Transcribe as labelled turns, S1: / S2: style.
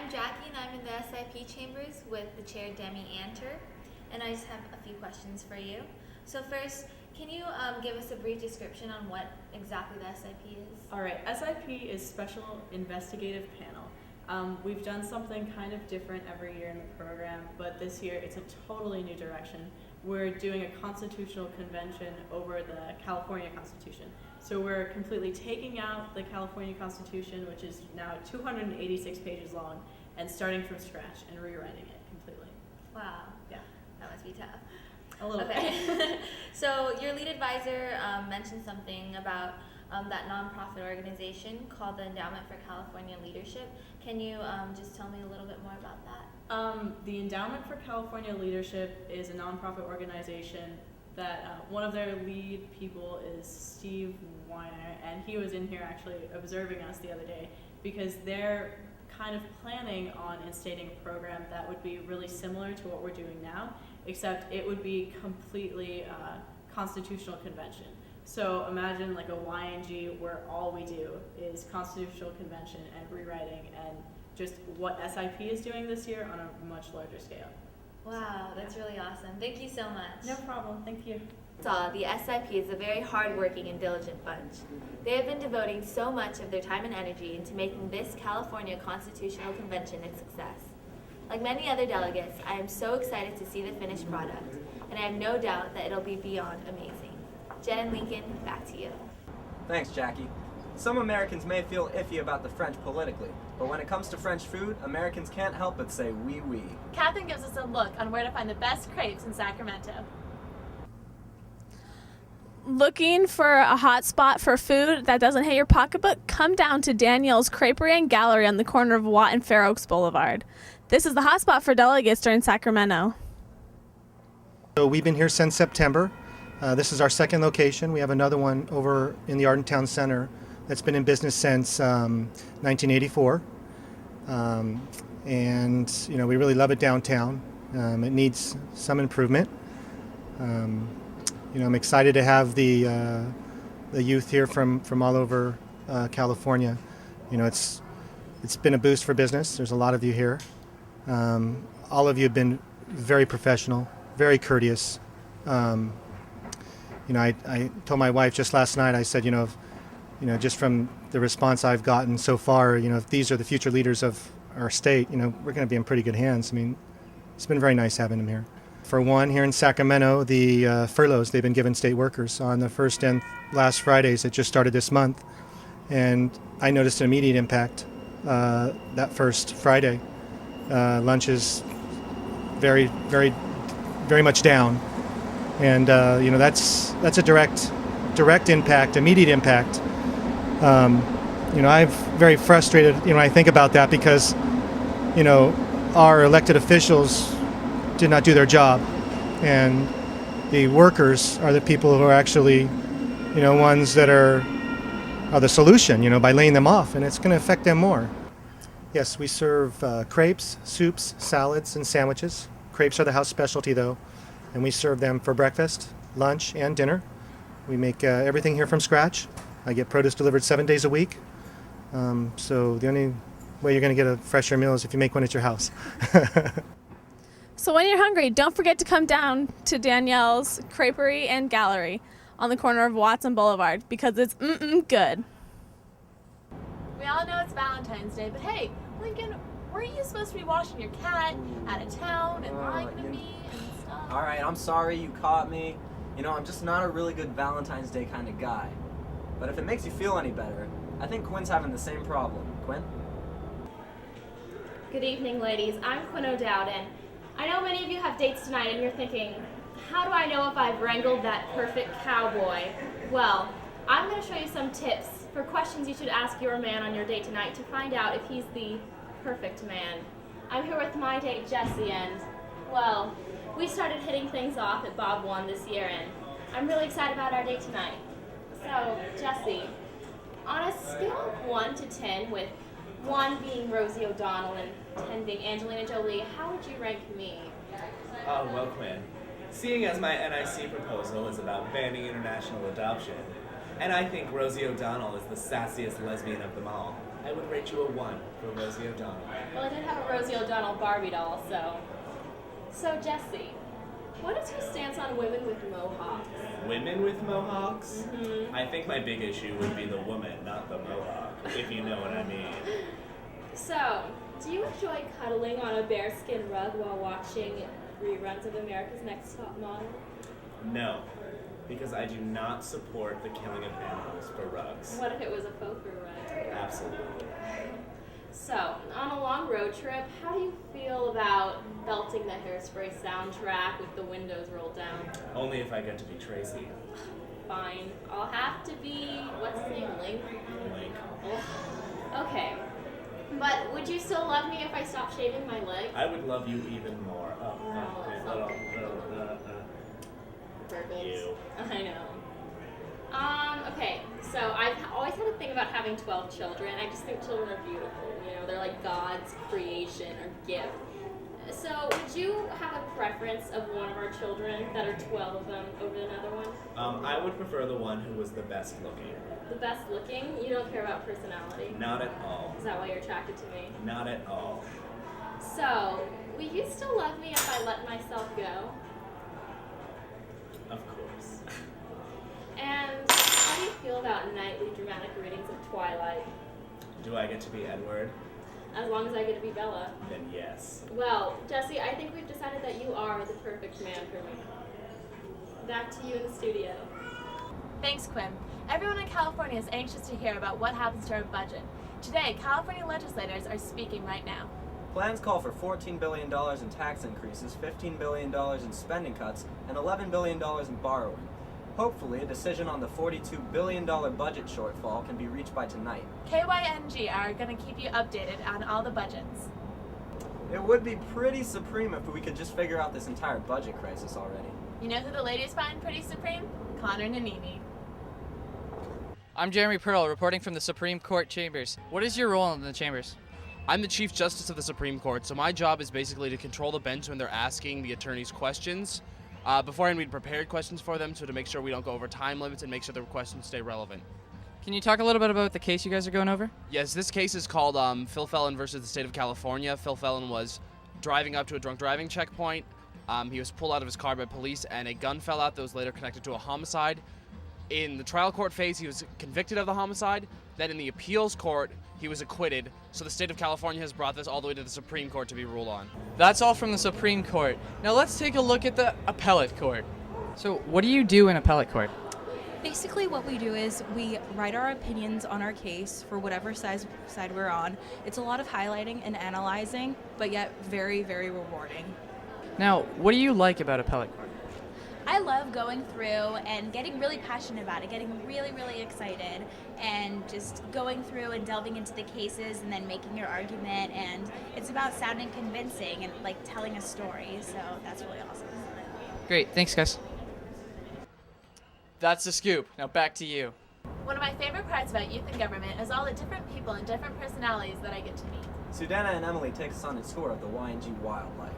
S1: I'm Jackie and I'm in the SIP chambers with the chair Demi Anter, and I just have a few questions for you. So first, can you give us a brief description on what exactly the SIP is?
S2: All right, SIP is Special Investigative Panel. We've done something kind of different every year in the program, but this year it's a totally new direction. We're doing a constitutional convention over the California Constitution. So we're completely taking out the California Constitution, which is now 286 pages long, and starting from scratch and rewriting it completely.
S1: Wow.
S2: Yeah.
S1: That must be tough.
S2: A little bit.
S1: Okay. So your lead advisor mentioned something about that nonprofit organization called the Endowment for California Leadership. Can you just tell me a little bit more about that?
S2: The Endowment for California Leadership is a nonprofit organization that one of their lead people is Steve Weiner, and he was in here actually observing us the other day because they're kind of planning on instating a program that would be really similar to what we're doing now, except it would be completely constitutional convention. So imagine like a YNG where all we do is constitutional convention and rewriting and just what SIP is doing this year on a much larger scale.
S1: Wow, that's really awesome. Thank you so much.
S2: No problem, thank you.
S1: The SIP is a very hardworking and diligent bunch. They have been devoting so much of their time and energy into making this California Constitutional Convention a success. Like many other delegates, I am so excited to see the finished product, and I have no doubt that it'll be beyond amazing. Jen and Lincoln, back to you.
S3: Thanks, Jackie. Some Americans may feel iffy about the French politically, but when it comes to French food, Americans can't help but say oui oui.
S4: Catherine gives us a look on where to find the best crepes in Sacramento. Looking for a hot spot for food that doesn't hit your pocketbook? Come down to Danielle's Creperie and Gallery on the corner of Watt and Fair Oaks Boulevard. This is the hot spot for delegates during Sacramento.
S5: So we've been here since September. This is our second location. We have another one over in the Arden Town Center that's been in business since 1984. And you know, we really love it downtown. It needs some improvement. You know, I'm excited to have the youth here from all over California. You know, it's been a boost for business. There's a lot of you here. All of you have been very professional, very courteous. You know, I told my wife just last night, I said, you know, just from the response I've gotten so far, you know, if these are the future leaders of our state, you know, we're going to be in pretty good hands. I mean, it's been very nice having them here. For one, here in Sacramento, the furloughs they've been giving state workers on the first and last Fridays. It just started this month. And I noticed an immediate impact that first Friday. Lunch is very, very, very much down. And you know, that's a direct impact, immediate impact. You know, I'm very frustrated, you know, when I think about that because, you know, our elected officials did not do their job, and the workers are the people who are actually, you know, ones that are the solution, you know, by laying them off, and it's going to affect them more. Yes, we serve crepes, soups, salads, and sandwiches. Crepes are the house specialty, though, and we serve them for breakfast, lunch, and dinner. We make everything here from scratch. I get produce delivered 7 days a week, so the only way you're going to get a fresher meal is if you make one at your house.
S4: So when you're hungry, don't forget to come down to Danielle's Creperie and Gallery on the corner of Watson Boulevard because it's good. We all know it's Valentine's Day, but hey, Lincoln, weren't you supposed to be washing your cat out of town and lying to me and stuff?
S3: All right, I'm sorry you caught me. You know, I'm just not a really good Valentine's Day kind of guy. But if it makes you feel any better, I think Quinn's having the same problem. Quinn?
S6: Good evening, ladies. I'm Quinn O'Dowd, and I know many of you have dates tonight, and you're thinking, how do I know if I've wrangled that perfect cowboy? Well, I'm going to show you some tips for questions you should ask your man on your date tonight to find out if he's the perfect man. I'm here with my date, Jessie, and, well, we started hitting things off at Bob One this year, and I'm really excited about our date tonight. So, Jessie, on a scale of 1 to 10, with 1 being Rosie O'Donnell and 10 being Angelina Jolie, how would you rank me?
S7: Well, Quinn, seeing as my NIC proposal is about banning international adoption, and I think Rosie O'Donnell is the sassiest lesbian of them all, I would rate you a 1 for Rosie O'Donnell.
S6: Well, I did have a Rosie O'Donnell Barbie doll, so. So, Jesse, what is your stance on women with mohawks?
S7: Women with mohawks?
S6: Mm-hmm.
S7: I think my big issue would be the woman, not the mohawk, if you know what I mean.
S6: So, do you enjoy cuddling on a bearskin rug while watching reruns of America's Next Top Model?
S7: No, because I do not support the killing of animals for rugs.
S6: What if it was a faux fur rug?
S7: Absolutely.
S6: So, on a long road trip, how do you feel about belting the Hairspray soundtrack with the windows rolled down?
S7: Only if I get to be Tracy.
S6: Fine. I'll have to be, what's his name, Link?
S7: Link.
S6: Ugh. Okay. But would you still love me if I stopped shaving my legs?
S7: I would love you even more.
S6: Perfect.
S7: You.
S6: I know. Okay, so I've always had a thing about having 12 children. I just think children are beautiful. You know, they're like God's creation or gift. So would you have a preference of one of our children, that are 12 of them, over another one?
S7: I would prefer the one who was the best looking.
S6: The best looking? You don't care about personality?
S7: Not at all.
S6: Is that why you're attracted to me?
S7: Not at all.
S6: So, will you still love me if I let myself go?
S7: Of course.
S6: And how do you feel about nightly dramatic readings of Twilight?
S7: Do I get to be Edward?
S6: As long as I get to be Bella.
S7: Then yes.
S6: Well, Jesse, I think we've decided that you are the perfect man for me. Back to you in the studio.
S1: Thanks, Quinn. Everyone in California is anxious to hear about what happens to our budget. Today, California legislators are speaking right now.
S3: Plans call for $14 billion in tax increases, $15 billion in spending cuts, and $11 billion in borrowing. Hopefully, a decision on the $42 billion budget shortfall can be reached by tonight.
S1: KYNG are going to keep you updated on all the budgets.
S3: It would be pretty supreme if we could just figure out this entire budget crisis already.
S1: You know who the ladies find pretty supreme? Connor Nanini.
S8: I'm Jeremy Pearl, reporting from the Supreme Court chambers. What is your role in the chambers?
S9: I'm the Chief Justice of the Supreme Court, so my job is basically to control the bench when they're asking the attorneys questions. Beforehand, we'd prepared questions for them, so to make sure we don't go over time limits and make sure the questions stay relevant.
S8: Can you talk a little bit about the case you guys are going over?
S9: Yes, this case is called Phil Felon versus the State of California. Phil Felon was driving up to a drunk driving checkpoint. He was pulled out of his car by police, and a gun fell out that was later connected to a homicide. In the trial court phase, he was convicted of the homicide. Then in the appeals court, he was acquitted. So the state of California has brought this all the way to the Supreme Court to be ruled on.
S8: That's all from the Supreme Court. Now let's take a look at the appellate court. So what do you do in appellate court?
S10: Basically what we do is we write our opinions on our case for whatever side we're on. It's a lot of highlighting and analyzing, but yet very, very rewarding.
S8: Now, what do you like about appellate court?
S11: I love going through and getting really passionate about it, getting really, really excited, and just going through and delving into the cases and then making your argument. And it's about sounding convincing and like telling a story. So that's really awesome.
S8: Great, thanks guys. That's the scoop. Now back to you.
S1: One of my favorite parts about youth and government is all the different people and different personalities that I get to meet.
S3: Sudanna and Emily take us on a tour of the YNG wildlife.